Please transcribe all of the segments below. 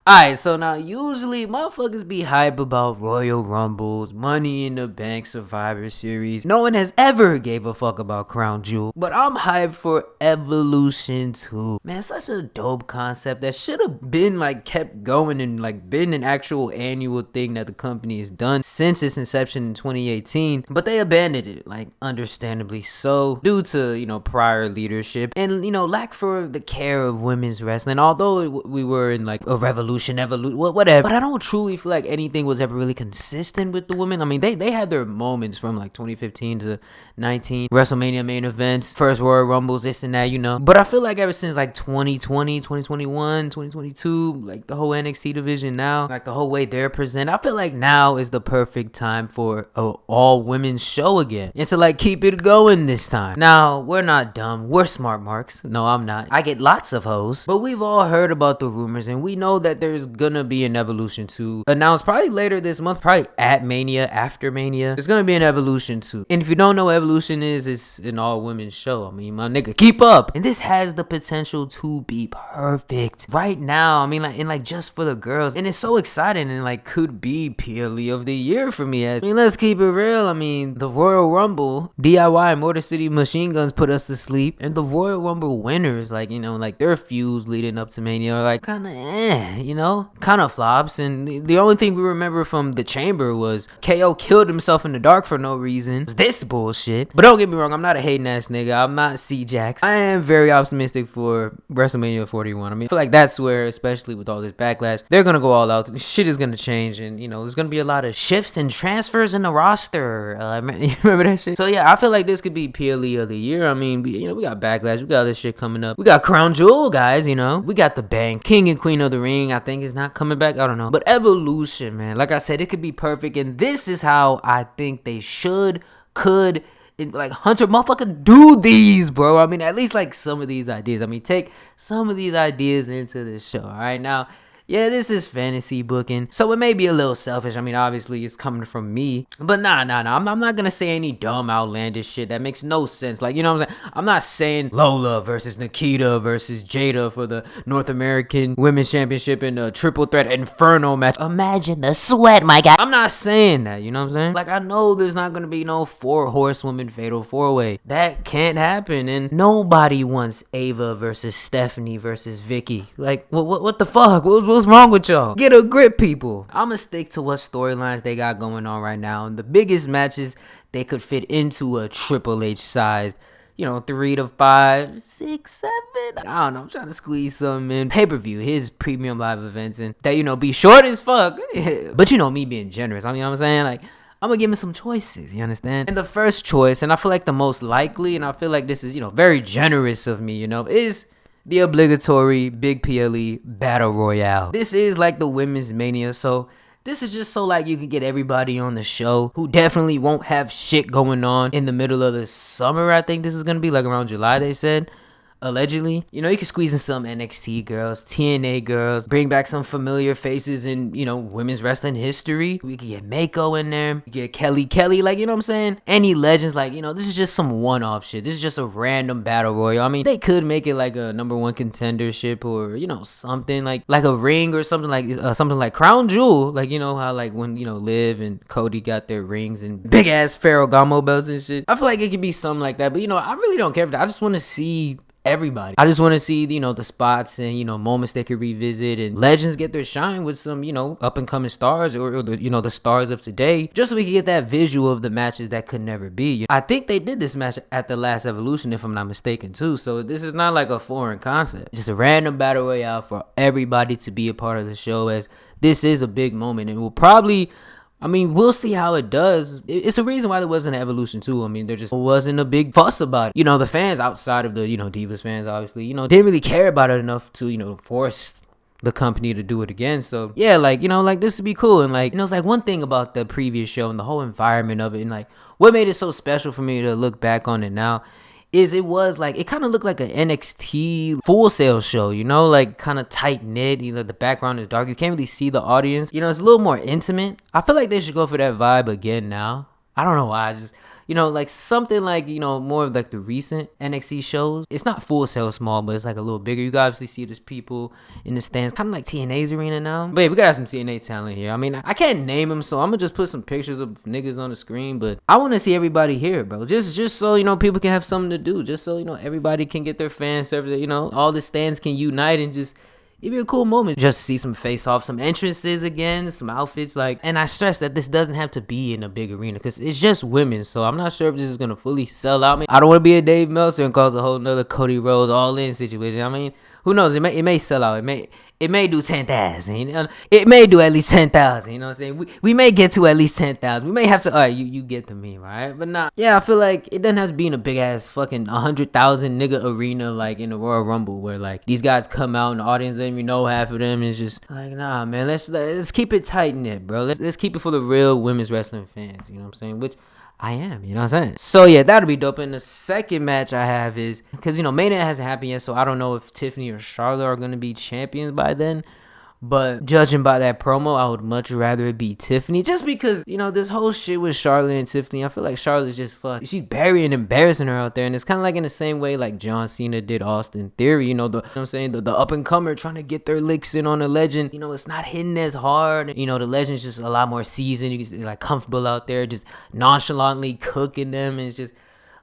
Alright, so now usually motherfuckers be hype about Royal Rumbles, Money in the Bank, Survivor Series. No one has ever gave a fuck about Crown Jewel, but I'm hyped for Evolution 2. Man, such a dope concept that should have been like kept going and like been an actual annual thing that the company has done since its inception in 2018. But they abandoned it, like understandably so, due to prior leadership and lack for the care of women's wrestling. Although we were in like a revolution, whatever. But I don't truly feel like anything was ever really consistent with the women. I mean, they had their moments from like 2015 to 19, WrestleMania main events, first Royal Rumbles, this and that, But I feel like ever since like 2020, 2021, 2022, like the whole NXT division now, like the whole way they're presented, I feel like now is the perfect time for a all women's show again. And to like keep it going this time. Now, we're not dumb. We're smart marks. No, I'm not. I get lots of hoes. But we've all heard about the rumors and we know that there's gonna be an Evolution 2 announced probably later this month, probably at Mania, after Mania. There's gonna be an Evolution 2. And if you don't know what Evolution is, it's an all women's show. I mean, my nigga, keep up. And this has the potential to be perfect right now. I mean, like just for the girls. And it's so exciting and like could be PLE of the year for me. I mean, let's keep it real. I mean, the Royal Rumble, DIY and Motor City Machine Guns put us to sleep. And the Royal Rumble winners, like, like their feuds leading up to Mania are like kind of kind of flops. And the only thing we remember from the chamber was KO killed himself in the dark for no reason. It was this bullshit. But don't get me wrong, I'm not a hating ass nigga. I'm not C-Jax. I am very optimistic for WrestleMania 41. I mean, I feel like that's where, especially with all this backlash, they're gonna go all out. Shit is gonna change, and there's gonna be a lot of shifts and transfers in the roster. You remember that shit? So yeah, I feel like this could be PLE of the year. I mean, we got backlash, we got this shit coming up. We got Crown Jewel, guys. We got the Bang, King and Queen of the Ring. I think is not coming back. I don't know, but Evolution, man. Like I said, it could be perfect, and this is how I think they could. Like Hunter motherfucker do these, bro. I mean, at least like some of these ideas. I mean, take some of these ideas into this show. All right, now. Yeah, this is fantasy booking, so it may be a little selfish. I mean, obviously, it's coming from me. But nah. I'm not going to say any dumb, outlandish shit that makes no sense. Like, what I'm saying? I'm not saying Lola versus Nikita versus Jada for the North American Women's Championship in a triple threat Inferno match. Imagine the sweat, my guy. I'm not saying that, you know what I'm saying? Like, I know there's not going to be no 4 horsewomen fatal 4-way. That can't happen. And nobody wants Ava versus Stephanie versus Vicky. Like, what the fuck? What's wrong with y'all? Get a grip, people. I'ma stick to what storylines they got going on right now, and the biggest matches they could fit into a Triple H sized 3 to 5, 6, 7. I don't know. I'm trying to squeeze some in. Pay-per-view, his premium live events, and that, be short as fuck. But me being generous. I mean, what I'm saying? Like, I'm gonna give him some choices, you understand? And the first choice, and I feel like the most likely, and I feel like this is, very generous of me, is the obligatory Big PLE Battle Royale. This is like the Women's Mania, so this is just so like you can get everybody on the show who definitely won't have shit going on in the middle of the summer. I think this is gonna be like around July, they said. Allegedly, you can squeeze in some NXT girls, TNA girls, bring back some familiar faces in, women's wrestling history. We could get Mako in there, we get Kelly, like, what I'm saying? Any legends, like, this is just some one-off shit. This is just a random battle royal. I mean, they could make it like a number 1 contendership or, something like a ring or something like Crown Jewel. Like, how like when, Liv and Cody got their rings and big ass Ferragamo belts and shit. I feel like it could be something like that, but I really don't care for that. I just want to see everybody. I just want to see, the spots and, moments they could revisit and legends get their shine with some, up and coming stars or the stars of today, just so we can get that visual of the matches that could never be. I think they did this match at the last Evolution, if I'm not mistaken, too. So this is not like a foreign concept. Just a random battle royale for everybody to be a part of the show, as this is a big moment and will probably, we'll see how it does. It's a reason why there wasn't an Evolution 2. I mean, there just wasn't a big fuss about it. The fans outside of the, Divas fans, obviously, didn't really care about it enough to, force the company to do it again. So, yeah, like, this would be cool. And, like, it's like one thing about the previous show and the whole environment of it. And, like, what made it so special for me to look back on it now is it was like, it kind of looked like an NXT Full Sail show, like kind of tight knit. The background is dark. You can't really see the audience. It's a little more intimate. I feel like they should go for that vibe again now. I don't know why. I just, You know, like something like, you know, more of like the recent NXT shows. It's not Full Sail Small, but it's like a little bigger. You can obviously see there's people in the stands, kind of like TNA's arena now. But yeah, we gotta have some TNA talent here. I mean, I can't name them, so I'm gonna just put some pictures of niggas on the screen. But I want to see everybody here, bro. Just so, you know, people can have something to do. Just so, you know, everybody can get their fan service. You know, all the stands can unite and just... it'd be a cool moment just to see some face-offs, some entrances again, some outfits, like, and I stress that this doesn't have to be in a big arena because it's just women, so I'm not sure if this is gonna fully sell out. I don't want to be a Dave Meltzer and cause a whole nother Cody Rhodes all-in situation. I mean, who knows? It may sell out. It may do 10,000. You know? It may do at least 10,000. You know what I'm saying? We may get to at least 10,000. We may have to. All right, you get the meme, right? But nah. Yeah, I feel like it doesn't have to be in a big ass fucking 100,000 nigga arena like in the Royal Rumble where like these guys come out and the audience doesn't even know half of them. And it's just like, nah, man. Let's keep it tight knit, bro. Let's keep it for the real women's wrestling fans. You know what I'm saying? Which I am, you know what I'm saying? So yeah, that'll be dope. And the second match I have is, because, you know, Mania hasn't happened yet, so I don't know if Tiffany or Charlotte are going to be champions by then. But judging by that promo, I would much rather it be Tiffany. Just because, you know, this whole shit with Charlotte and Tiffany, I feel like Charlotte's just she's burying, embarrassing her out there. And it's kind of like in the same way like John Cena did Austin Theory. You know what I'm saying? The up-and-comer trying to get their licks in on the legend. You know, it's not hitting as hard. You know, the legend's just a lot more seasoned. You can see, like, comfortable out there, just nonchalantly cooking them. And it's just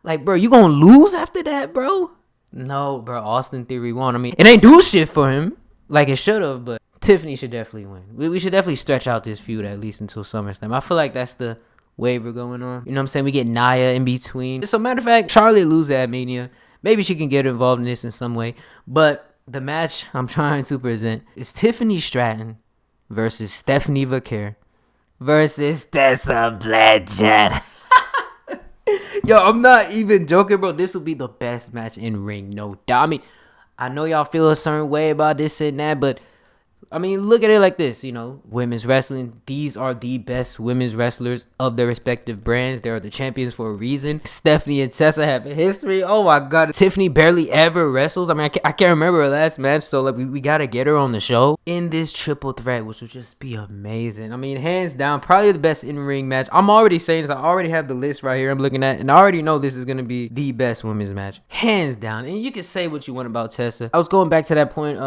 like, bro, you gonna lose after that, bro? No, bro, Austin Theory won. I mean, it ain't do shit for him like it should have, but Tiffany should definitely win. We should definitely stretch out this feud at least until SummerSlam. I feel like that's the wave we're going on. You know what I'm saying? We get Nia in between. So matter of fact, Charlotte loses at Mania. Maybe she can get involved in this in some way. But the match I'm trying to present is Tiffany Stratton versus Stephanie Vaquer versus Tessa Blanchard. Yo, I'm not even joking, bro. This will be the best match in ring, no doubt. I mean, I know y'all feel a certain way about this and that, but I mean, look at it like this, you know, women's wrestling. These are the best women's wrestlers of their respective brands. They are the champions for a reason. Stephanie and Tessa have a history. Oh my God. Tiffany barely ever wrestles. I mean, I can't remember her last match. So like we got to get her on the show in this triple threat, which would just be amazing. I mean, hands down, probably the best in-ring match. I'm already saying this. I already have the list right here I'm looking at. And I already know this is going to be the best women's match. Hands down. And you can say what you want about Tessa. I was going back to that point.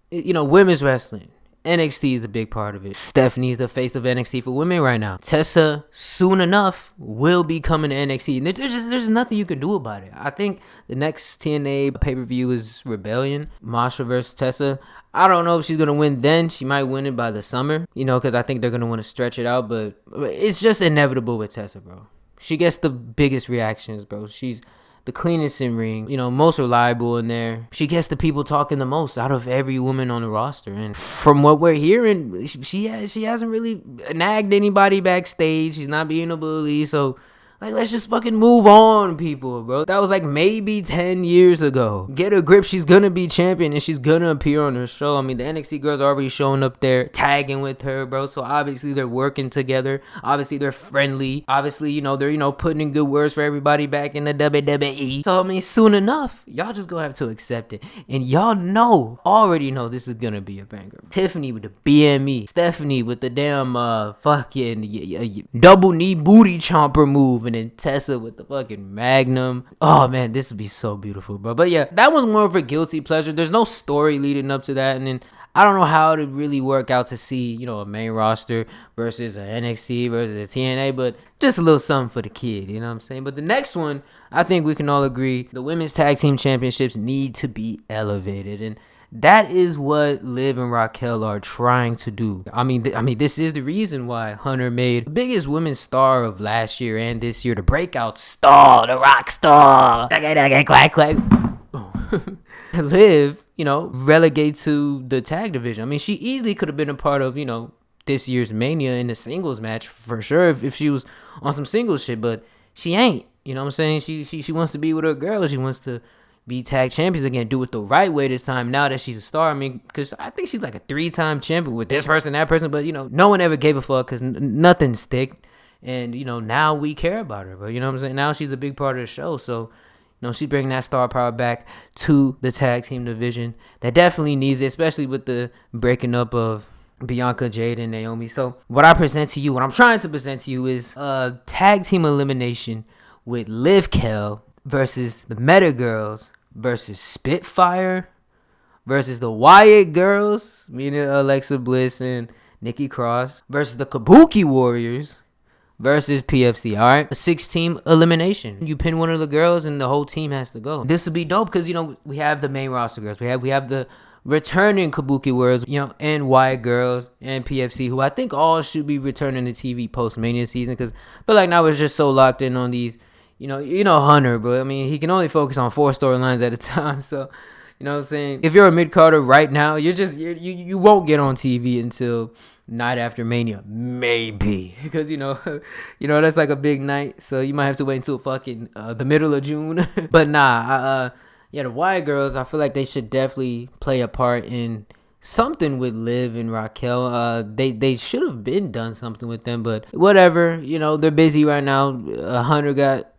You know, women's wrestling, NXT is a big part of it. Stephanie's the face of NXT for women right now. Tessa, soon enough, will be coming to NXT. And there's nothing you can do about it. I think the next TNA pay-per-view is Rebellion. Masha versus Tessa. I don't know if she's going to win then. She might win it by the summer, you know, because I think they're going to want to stretch it out. But it's just inevitable with Tessa, bro. She gets the biggest reactions, bro. She's the cleanest in ring, you know, most reliable in there. She gets the people talking the most out of every woman on the roster. And from what we're hearing, she hasn't really nagged anybody backstage. She's not being a bully. So, like, let's just fucking move on, people, bro. That was like maybe 10 years ago. Get a grip. She's gonna be champion and she's gonna appear on her show. I mean, the NXT girls are already showing up there, tagging with her, bro. So obviously they're working together. Obviously they're friendly. Obviously, you know, they're, you know, putting in good words for everybody back in the WWE. So, I mean, soon enough, y'all just gonna have to accept it. And y'all already know this is gonna be a banger. Tiffany with the BME. Stephanie with the damn fucking double knee booty chomper move. And then Tessa with the fucking Magnum. Oh man, this would be so beautiful, bro. But yeah, that was more of a guilty pleasure. There's no story leading up to that. And then I don't know how it would really work out to see, you know, a main roster versus a NXT versus a TNA, but just a little something for the kid, you know what I'm saying? But the next one, I think we can all agree, the women's tag team championships need to be elevated. And that is what Liv and Raquel are trying to do. I mean, this is the reason why Hunter made the biggest women's star of last year and this year, the breakout star, the rock star. Clack, clack. Liv, you know, relegate to the tag division. I mean, she easily could have been a part of, you know, this year's Mania in the singles match for sure if she was on some singles shit, but she ain't. You know what I'm saying? She wants to be with her girl. She wants to be tag champions again, do it the right way this time now that she's a star. I mean, because I think she's like a 3-time champion with this person, that person, but, you know, no one ever gave a fuck because nothing stick. And, you know, now we care about her, but, you know what I'm saying? Now she's a big part of the show, so, you know, she's bringing that star power back to the tag team division that definitely needs it, especially with the breaking up of Bianca, Jade, and Naomi. So what I'm trying to present to you is a tag team elimination with Liv Kel versus the Meta Girls versus Spitfire versus the Wyatt Girls, meaning Alexa Bliss and Nikki Cross, versus the Kabuki Warriors versus PFC. All right, a 6-team elimination. You pin one of the girls and the whole team has to go. This would be dope because we have the main roster girls. We have the returning Kabuki Warriors, and Wyatt Girls and PFC, who I think all should be returning to TV post Mania season, because I feel like now we're just so locked in on these. Hunter, but I mean, he can only focus on 4 storylines at a time. So, you know what I'm saying? If you're a mid-carder right now, you won't get on TV until night after Mania, maybe, because that's like a big night. So you might have to wait until fucking the middle of June. But nah, the Wyatt Girls, I feel like they should definitely play a part in something with Liv and Raquel. They should have been done something with them, but whatever. They're busy right now. Hunter got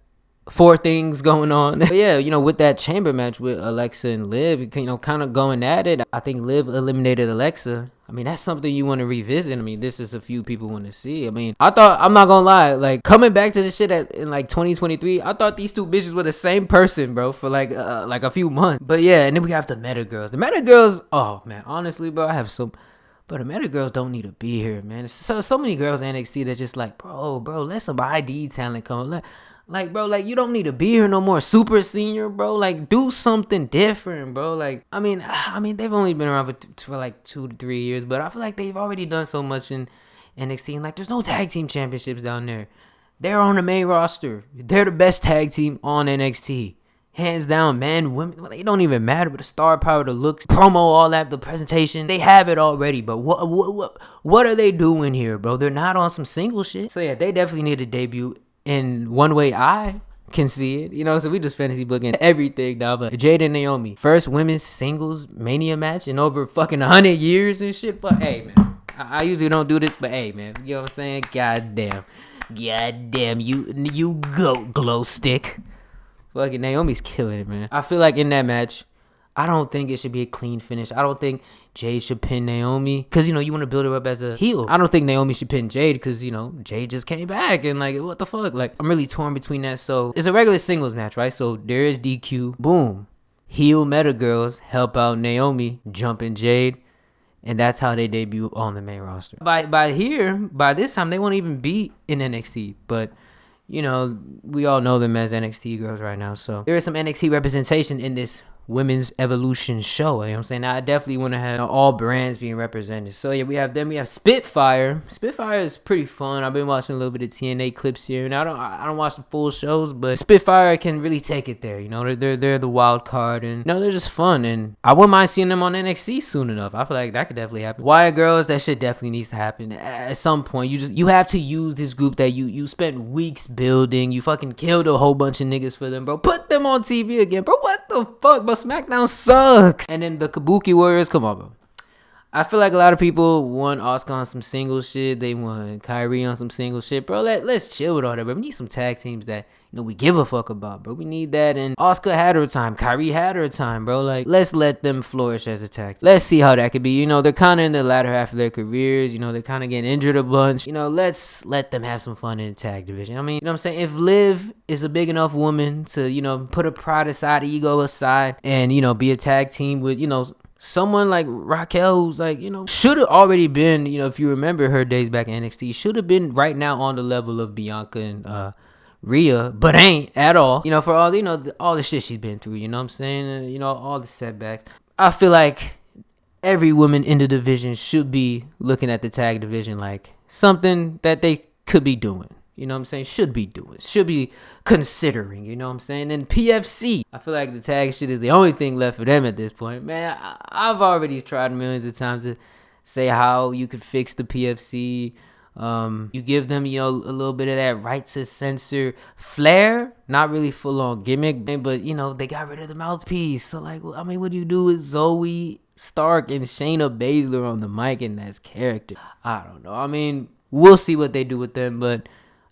4 things going on. But yeah, with that chamber match with Alexa and Liv, kind of going at it. I think Liv eliminated Alexa. I mean, that's something you want to revisit. I mean, this is a few people want to see. I mean, I'm not gonna lie, like, coming back to this shit in like 2023, I thought these 2 bitches were the same person, bro, for like a few months. But yeah, and then we have the Meta Girls. The Meta Girls, oh man, honestly, bro, but the Meta Girls don't need to be here, man. So many girls in NXT that just like, bro, let some ID talent come. Like, bro, like, you don't need to be here no more. Super senior, bro. Like, do something different, bro. Like, I mean, they've only been around for like 2 to 3 years, but I feel like they've already done so much in NXT. And like, there's no tag team championships down there. They're on the main roster. They're the best tag team on NXT. Hands down, man, women, they don't even matter. But the star power, the looks, promo, all that, the presentation, they have it already. But what are they doing here, bro? They're not on some single shit. So yeah, they definitely need to debut. In one way I can see it, so we just fantasy booking everything now. But Jade and Naomi, first women's singles Mania match in over fucking 100 years and shit. But hey, man, I usually don't do this, but hey, man, you know what I'm saying? Goddamn, you go glow stick. Fucking Naomi's killing it, man. I feel like in that match, I don't think it should be a clean finish. I don't think Jade should pin Naomi because, you want to build her up as a heel. I don't think Naomi should pin Jade because, Jade just came back and, like, what the fuck? Like, I'm really torn between that. So, it's a regular singles match, right? So, there is DQ. Boom. Heel Meta Girls help out Naomi, jumping Jade. And that's how they debut on the main roster. By this time, they won't even be in NXT. But, we all know them as NXT girls right now. So, there is some NXT representation in this women's evolution show. You know what I'm saying? Now, I definitely want to have all brands being represented. So yeah, we have Spitfire. Spitfire is pretty fun. I've been watching a little bit of TNA clips here. Now I don't watch the full shows, but Spitfire can really take it there. They're the wild card, and they're just fun, and I wouldn't mind seeing them on NXT soon enough. I feel like that could definitely happen. Wyatt Girls, that shit definitely needs to happen at some point. You have to use this group that you spent weeks building. You fucking killed a whole bunch of niggas for them, bro. Put them on TV again, bro. What the fuck, bro? SmackDown sucks. And then the Kabuki Warriors, come on, bro. I feel like a lot of people want Asuka on some single shit. They want Kyrie on some single shit, bro. Let's chill with all that, bro. We need some tag teams that we give a fuck about, bro. We need that. And Asuka had her time. Kyrie had her time, bro. Like, let's let them flourish as a tag team. Let's see how that could be. They're kind of in the latter half of their careers. They're kind of getting injured a bunch. Let's let them have some fun in the tag division. I mean, you know what I'm saying? If Liv is a big enough woman to, put her pride aside, ego aside, and, be a tag team with, someone like Raquel, who's like, should have already been, if you remember her days back in NXT, should have been right now on the level of Bianca and Rhea, but ain't at all. For all, all the shit she's been through, you know what I'm saying? All the setbacks. I feel like every woman in the division should be looking at the tag division like something that they could be doing. You know what I'm saying? Should be doing. Should be considering. You know what I'm saying? And PFC. I feel like the tag shit is the only thing left for them at this point. Man, I've already tried millions of times to say how you could fix the PFC. You give them, a little bit of that right to censor flair. Not really full on gimmick. But, they got rid of the mouthpiece. So, like, I mean, what do you do with Zoe Stark and Shayna Baszler on the mic and that's character? I don't know. I mean, we'll see what they do with them, but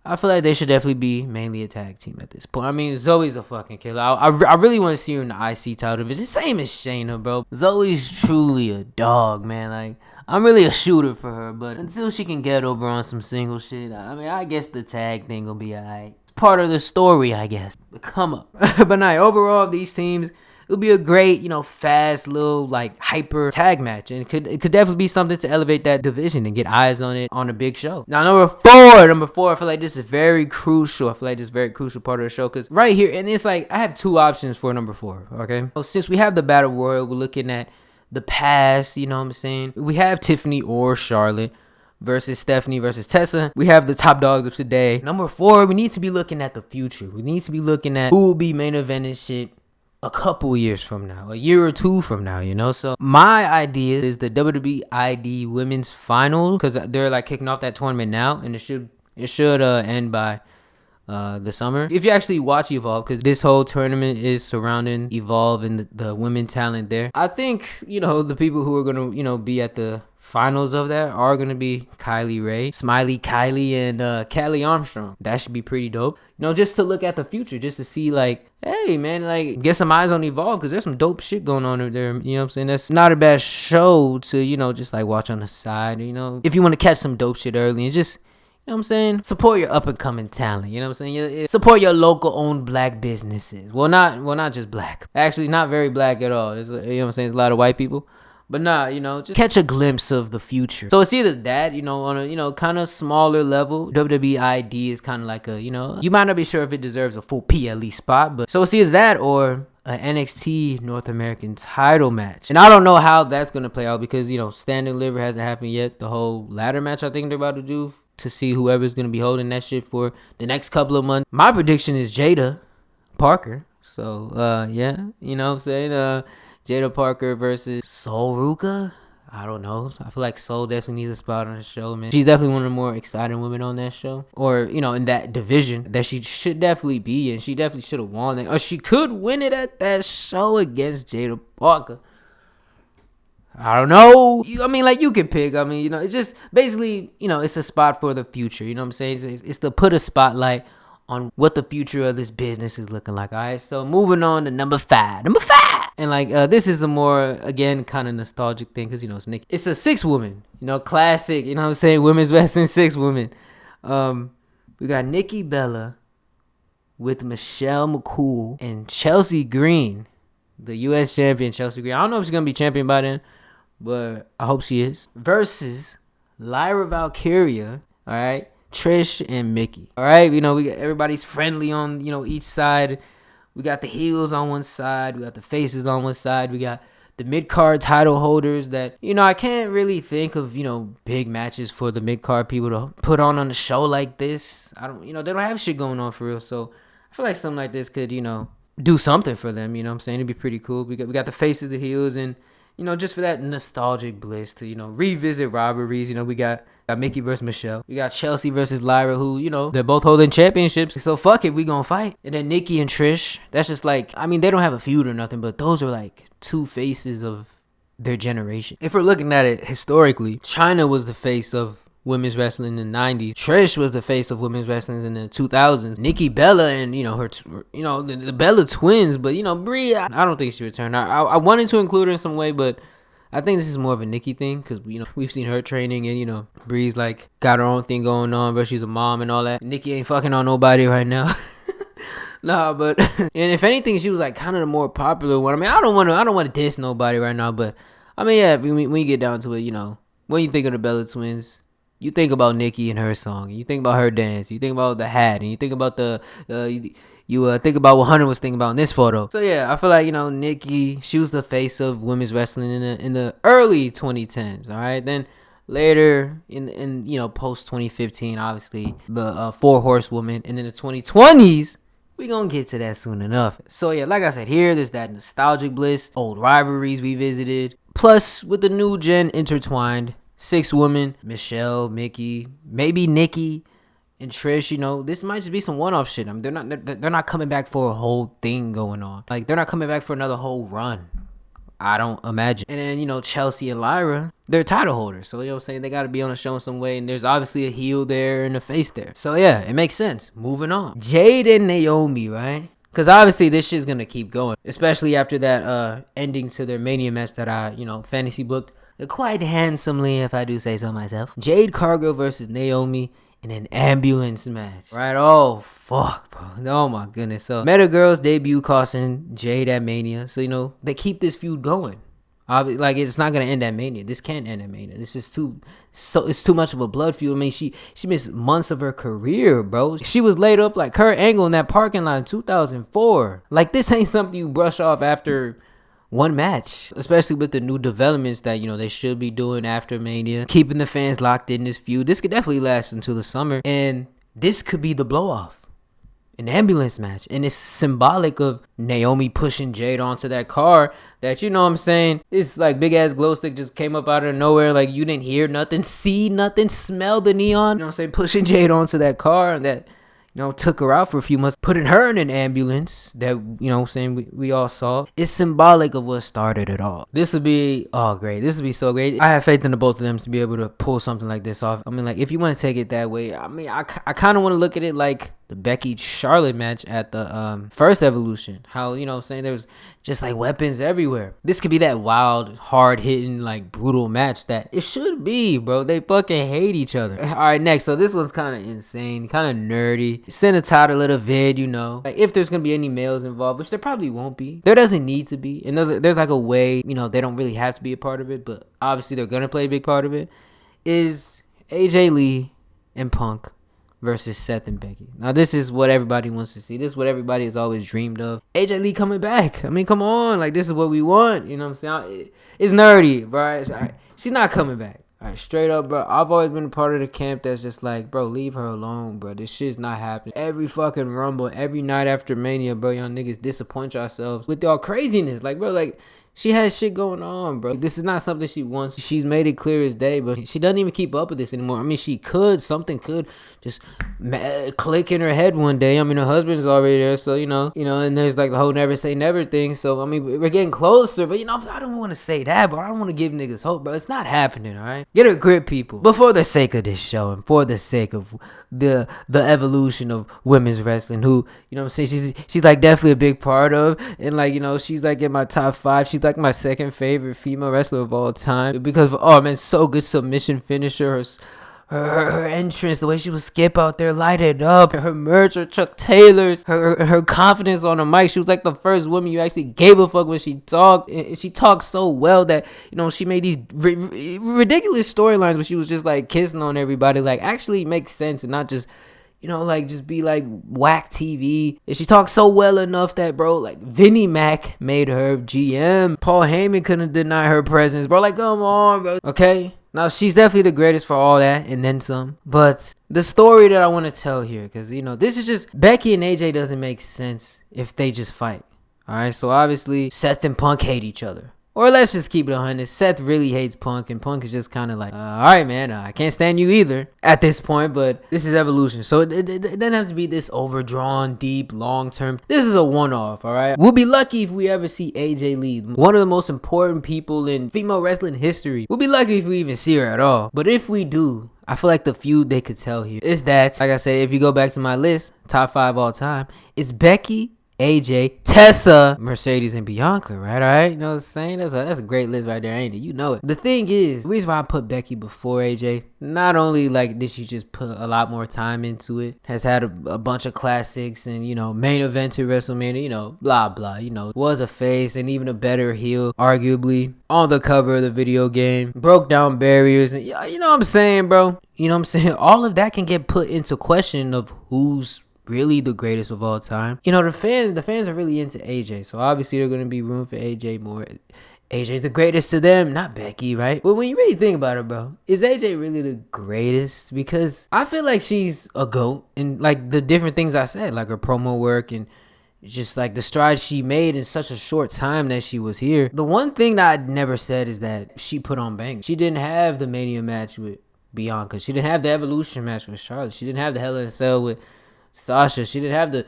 I feel like they should definitely be mainly a tag team at this point. I mean, Zoe's a fucking killer. I really want to see her in the IC title division. Same as Shayna, bro. Zoe's truly a dog, man. Like, I'm really a shooter for her, but until she can get over on some single shit, I mean, I guess the tag thing will be alright. It's part of the story, I guess. The come up. But nah, overall, these teams, it'll be a great, fast little like hyper tag match, and it could definitely be something to elevate that division and get eyes on it on a big show. Now number four, I feel like this is very crucial. I feel like this is a very crucial part of the show because right here, and it's like I have two options for number 4. Okay, so since we have the battle royal, we're looking at the past. You know what I'm saying? We have Tiffany or Charlotte versus Stephanie versus Tessa. We have the top dogs of today. Number 4, we need to be looking at the future. We need to be looking at who will be main eventing shit a couple years from now, a year or two from now, so my idea is the WWE ID Women's Finals, because they're like kicking off that tournament now, and it should end by the summer. If you actually watch Evolve, because this whole tournament is surrounding Evolve and the women talent there, I think the people who are gonna be at the finals of that are gonna be Kylie Ray, Smiley Kylie, and Kelly Armstrong. That should be pretty dope. Just to look at the future, just to see like, hey man, like get some eyes on Evolve, because there's some dope shit going on there. You know what I'm saying? That's not a bad show to just like watch on the side. If you want to catch some dope shit early and just, you know what I'm saying, support your up and coming talent. You know what I'm saying? Support your local owned black businesses. Well, not just black. Actually, not very black at all. You know what I'm saying? There's a lot of white people. But nah, just catch a glimpse of the future. So it's either that, on a, kind of smaller level. WWE ID is kind of like a, you might not be sure if it deserves a full PLE spot. But so it's either that or an NXT North American title match. And I don't know how that's going to play out because, Stand and Deliver hasn't happened yet. The whole ladder match I think they're about to do to see whoever's going to be holding that shit for the next couple of months. My prediction is Jada Parker. So, yeah, you know what I'm saying? Jada Parker versus Sol Ruka. I don't know. I feel like Sol definitely needs a spot on the show, man. She's definitely one of the more exciting women on that show. Or, in that division that she should definitely be in. She definitely should have won it. Or she could win it at that show against Jada Parker. I don't know. You can pick. It's just basically, it's a spot for the future. You know what I'm saying? It's to put a spotlight on what the future of this business is looking like. All right, so moving on to number 5. And this is a more, again, kind of nostalgic thing because it's Nikki. It's a 6-woman, classic. You know what I'm saying? Women's wrestling 6-women. We got Nikki Bella with Michelle McCool and Chelsea Green, the U.S. champion Chelsea Green. I don't know if she's gonna be champion by then, but I hope she is. Versus Lyra Valkyria. All right. Trish and Mickey. All right, we got everybody's friendly on each side. We got the heels on one side, we got the faces on one side, we got the mid-card title holders that I can't really think of big matches for the mid-card people to put on a show like this. I don't they don't have shit going on for real, so I feel like something like this could do something for them. You know what I'm saying? It'd be pretty cool. We got the faces, the heels, and just for that nostalgic bliss to revisit rivalries. We got Mickey versus Michelle. We got Chelsea versus Lyra, who, they're both holding championships. So fuck it, we gonna fight. And then Nikki and Trish, that's just like, they don't have a feud or nothing, but those are like two faces of their generation. If we're looking at it historically, China was the face of women's wrestling in the 90s. Trish was the face of women's wrestling in the 2000s. Nikki Bella and, her, the Bella twins, but, Brie, I don't think she returned. I wanted to include her in some way, but I think this is more of a Nikki thing because, we've seen her training and, Bree's like got her own thing going on, but she's a mom and all that. Nikki ain't fucking on nobody right now. Nah, but, and if anything, she was like kind of the more popular one. I don't want to diss nobody right now, but, yeah, when you get down to it, when you think of the Bella twins, you think about Nikki and her song. You think about her dance. You think about the hat, and you think about you think about what Hunter was thinking about in this photo. So yeah, I feel like Nikki, she was the face of women's wrestling in the early 2010s. All right, then later in post 2015, obviously the 4 horsewomen, and in the 2020s. We gonna get to that soon enough. So yeah, like I said, here there's that nostalgic bliss, old rivalries we visited, plus with the new gen intertwined. 6 women, Michelle, Mickey, maybe Nikki, and Trish. This might just be some one-off shit. They're not coming back for a whole thing going on. Like, they're not coming back for another whole run. I don't imagine. And then, Chelsea and Lyra, they're title holders. So, I'm saying, they got to be on a show in some way. And there's obviously a heel there and a face there. So, yeah, it makes sense. Moving on. Jade and Naomi, right? Because obviously this shit's going to keep going. Especially after that ending to their Mania match that I, fantasy booked. quite handsomely, if I do say so myself. Jade Cargill versus Naomi in an ambulance match. Right? Oh, fuck, bro. Oh, my goodness. So, Meta Girls debut costing Jade at Mania. So, they keep this feud going. Like, it's not gonna end at Mania. This can't end at Mania. This is it's too much of a blood feud. I mean, she missed months of her career, bro. She was laid up like Kurt Angle in that parking lot in 2004. Like, this ain't something you brush off after one match, especially with the new developments that they should be doing after Mania, keeping the fans locked in this feud. This could definitely last until the summer, and this could be the blow off. An ambulance match, and it's symbolic of Naomi pushing Jade onto that car that, what I'm saying, it's like big ass glow stick just came up out of nowhere, like you didn't hear nothing, see nothing, smell the neon, what I'm saying, pushing Jade onto that car that took her out for a few months, putting her in an ambulance that, we all saw. It's symbolic of what started it all. This would be, great. This would be so great. I have faith in the both of them to be able to pull something like this off. I mean, like, if you want to take it that way, I mean, I kind of want to look at it like the Becky Charlotte match at the first Evolution. How, there was just like weapons everywhere. This could be that wild, hard hitting, like brutal match that it should be, bro. They fucking hate each other. All right, next. So this one's kind of insane, kind of nerdy. Send a title of the vid, like if there's gonna be any males involved, which there probably won't be. There doesn't need to be, and there's like a way, they don't really have to be a part of it, but obviously they're gonna play a big part of it. Is AJ Lee and Punk versus Seth and Becky. Now, this is what everybody wants to see. This is what everybody has always dreamed of. AJ Lee coming back. I mean, come on. Like, this is what we want. You know what I'm saying? It's nerdy, bro. She's not coming back. All right, straight up, bro. I've always been a part of the camp that's just like, bro, leave her alone, bro. This shit's not happening. Every fucking Rumble, every night after Mania, bro, y'all niggas disappoint yourselves with y'all craziness. Like, bro, like, she has shit going on, bro. This is not something she wants. She's made it clear as day, but she doesn't even keep up with this anymore. I mean, something could just click in her head one day. I mean, her husband's already there, so, and there's like the whole never say never thing. So, I mean, we're getting closer, but, I don't want to say that, but I don't want to give niggas hope, bro. It's not happening, all right? Get a grip, people. But for the sake of this show and for the sake of the evolution of women's wrestling, who, I'm saying, she's like definitely a big part of, and like, she's like in my top 5. She's like my second favorite female wrestler of all time because of, so good submission finisher, her entrance, the way she would skip out there, light it up, her merch, her Chuck Taylors, her confidence on the mic. She was like the first woman you actually gave a fuck when she talked. And she talked so well that, she made these ridiculous storylines where she was just like kissing on everybody, like actually makes sense and not just, like just be like whack TV. And she talked so well enough that, bro, like Vinnie Mac made her GM. Paul Heyman couldn't deny her presence, bro. Like, come on, bro. Okay. Now, she's definitely the greatest for all that and then some. But the story that I want to tell here, because, this is just Becky and AJ doesn't make sense if they just fight. All right. So obviously, Seth and Punk hate each other. Or let's just keep it 100. Seth really hates Punk, and Punk is just kind of like, all right, man, I can't stand you either at this point, but this is Evolution. So it doesn't have to be this overdrawn, deep, long-term. This is a one-off, all right? We'll be lucky if we ever see AJ Lee, one of the most important people in female wrestling history. We'll be lucky if we even see her at all. But if we do, I feel like the feud they could tell here is that, like I said, if you go back to my list, top 5 all time, it's Becky, AJ, Tessa, Mercedes, and Bianca, right? All right, you know what I'm saying? That's a great list right there, ain't it? You know it. The thing is, the reason why I put Becky before AJ, not only like did she just put a lot more time into it, has had a bunch of classics and, main event to WrestleMania, blah, blah, was a face and even a better heel, arguably, on the cover of the video game, broke down barriers, and you know what I'm saying, bro? You know what I'm saying? All of that can get put into question of who's really the greatest of all time. The fans are really into AJ, so obviously they're going to be room for AJ more. AJ's the greatest to them, not Becky, right? But when you really think about it, bro, is AJ really the greatest? Because I feel like she's a GOAT, and like the different things I said, like her promo work and just like the strides she made in such a short time that she was here. The one thing that I never said is that she put on bang. She didn't have the Mania match with Bianca. She didn't have the Evolution match with Charlotte. She didn't have the Hell in a Cell with Sasha. She didn't have the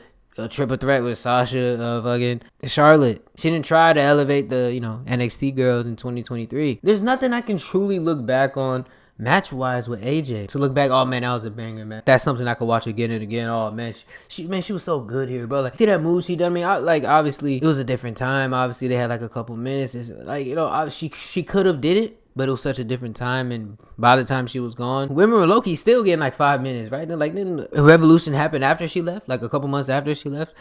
triple threat with Sasha, fucking Charlotte. She didn't try to elevate the, NXT girls in 2023. There's nothing I can truly look back on match-wise with AJ. To look back, oh man, that was a banger, man. That's something I could watch again and again. Oh man, she was so good here, bro. Like, see that move she done? I mean, obviously, it was a different time. Obviously, they had like a couple minutes. It's like, she could have did it. but it was such a different time, and by the time she was gone, women were low-key still getting like 5 minutes, right? Then like then Revolution happened after she left, like a couple months after she left,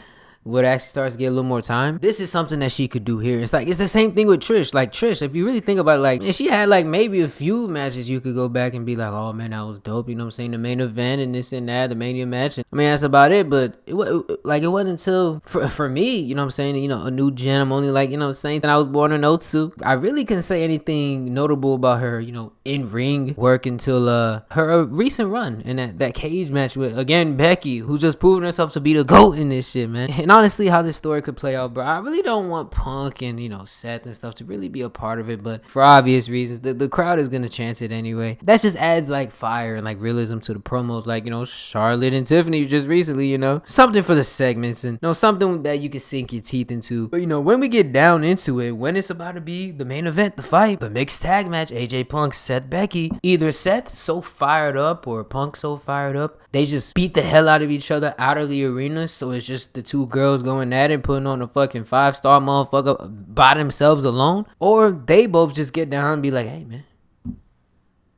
where it actually starts to get a little more time. This is something that she could do here. It's like, it's the same thing with Trish. Like Trish, if you really think about it, like, man, she had like maybe a few matches you could go back and be like, oh man, that was dope. You know what I'm saying? The main event and this and that, the Mania match. And, I mean, that's about it. But it wasn't until for me, you know what I'm saying? You know, a new gen. I'm only like, you know what I'm saying, that I was born in 02. I really couldn't say anything notable about her, you know, in ring work until her recent run in that cage match with, again, Becky, who's just proven herself to be the GOAT in this shit, man. And honestly, how this story could play out, bro, I really don't want Punk and, you know, Seth and stuff to really be a part of it, but for obvious reasons, the crowd is gonna chant it anyway. That just adds like fire and like realism to the promos, like, you know, Charlotte and Tiffany just recently, you know, something for the segments, and, you know, something that you can sink your teeth into. But, you know, when we get down into it, when it's about to be the main event, the fight, the mixed tag match, AJ Punk, Seth, Becky, either Seth so fired up or Punk so fired up, they just beat the hell out of each other out of the arena, so it's just the two girls going at it, putting on a fucking 5-star motherfucker by themselves alone, or they both just get down and be like, hey man,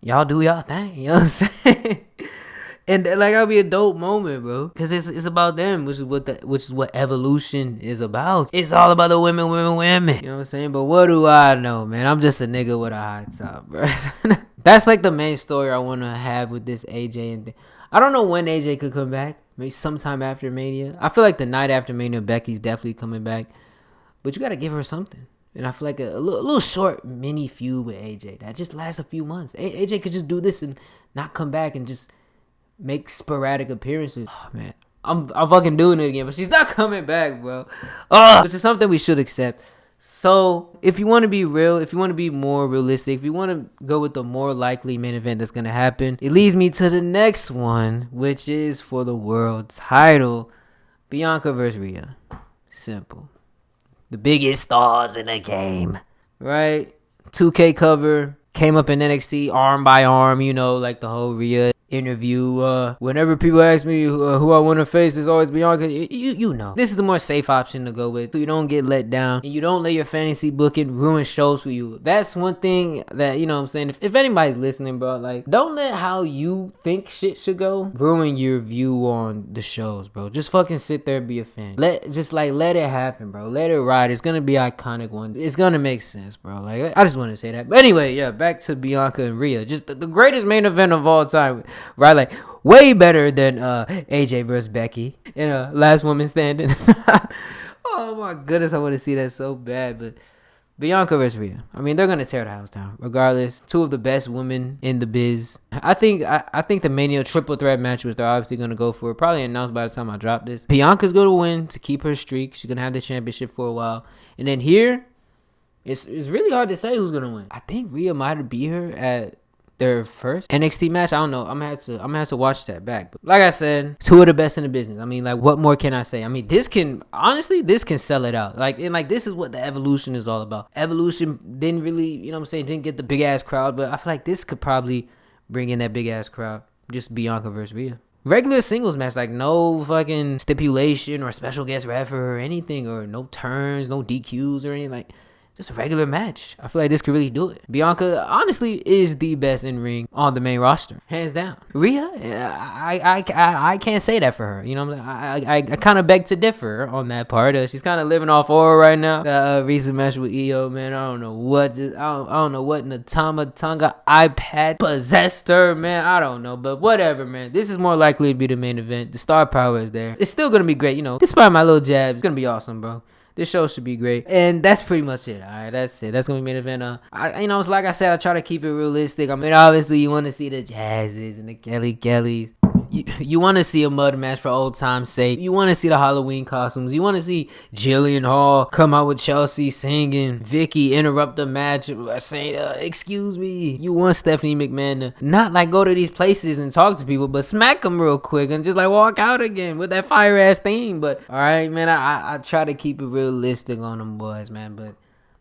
y'all do y'all thing, you know what I'm saying? And like, that'll be a dope moment, bro, because it's about them, which is what Evolution is about. It's all about the women, you know what I'm saying? But what do I know, man? I'm just a nigga with a high top, bro. That's like the main story I want to have with this AJ and I don't know when AJ could come back. Maybe sometime after Mania. I feel like the night after Mania, Becky's definitely coming back. But you got to give her something. And I feel like a little short mini feud with AJ that just lasts a few months. AJ could just do this and not come back and just make sporadic appearances. Oh, man. I'm fucking doing it again. But she's not coming back, bro. Which is something we should accept. So, if you want to be real, if you want to be more realistic, if you want to go with the more likely main event that's going to happen, it leads me to the next one, which is for the world title, Bianca versus Rhea. Simple. The biggest stars in the game, right? 2K cover, came up in NXT arm by arm, you know, like the whole Rhea interview. Whenever people ask me who I want to face, it's always Bianca. You know, this is the more safe option to go with, so you don't get let down and you don't let your fantasy booking ruin shows for you. That's one thing that, you know what I'm saying, if anybody's listening, bro, like, don't let how you think shit should go ruin your view on the shows, bro. Just fucking sit there and be a fan. Let it happen, bro. Let it ride. It's gonna be iconic one. It's gonna make sense, bro. Like, I just want to say that. But anyway, yeah, back to Bianca and Rhea. Just the greatest main event of all time, right? Like, way better than AJ versus Becky in Last Woman Standing. Oh my goodness, I want to see that so bad. But Bianca versus Rhea, I mean, they're gonna tear the house down regardless. Two of the best women in the biz. I think the Mania triple threat match, which they're obviously gonna go for, probably announced by the time I drop this. Bianca's gonna win to keep her streak. She's gonna have the championship for a while, and then here it's really hard to say who's gonna win. I think Rhea might have beat her at their first NXT match. I don't know. I'm gonna have to watch that back. But like I said, two of the best in the business. I mean, like, what more can I say? I mean, this can sell it out. Like, and like, this is what the Evolution is all about. Evolution didn't really, you know what I'm saying, didn't get the big ass crowd, but I feel like this could probably bring in that big ass crowd. Just Bianca versus Rhea. Regular singles match, like no fucking stipulation or special guest ref or anything, or no turns, no DQs or anything. Like, just a regular match. I feel like this could really do it. Bianca, honestly, is the best in ring on the main roster, hands down. Rhea, I can't say that for her. You know, I kind of beg to differ on that part. She's kind of living off aura right now. Recent match with EO, man. I don't know what Natama Tonga iPad possessed her, man. I don't know, but whatever, man. This is more likely to be the main event. The star power is there. It's still gonna be great. You know, despite my little jabs, it's gonna be awesome, bro. This show should be great. And that's pretty much it. All right, that's it. That's going to be main event. It's like I said, I try to keep it realistic. I mean, obviously, you want to see the Jazzes and the Kellys. You want to see a mud match for old time's sake. You want to see the Halloween costumes. You want to see Jillian Hall come out with Chelsea singing. Vicky interrupt the match saying, excuse me. You want Stephanie McMahon to not like go to these places and talk to people, but smack them real quick and just like walk out again with that fire ass theme. But all right, man, I try to keep it realistic on them boys, man. But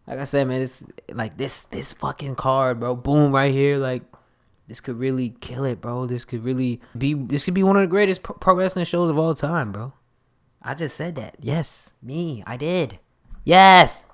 like I said, man, it's like this fucking card, bro. Boom, right here, like. This could really kill it, bro. This could be one of the greatest pro wrestling shows of all time, bro. I just said that. Yes, me. I did. Yes.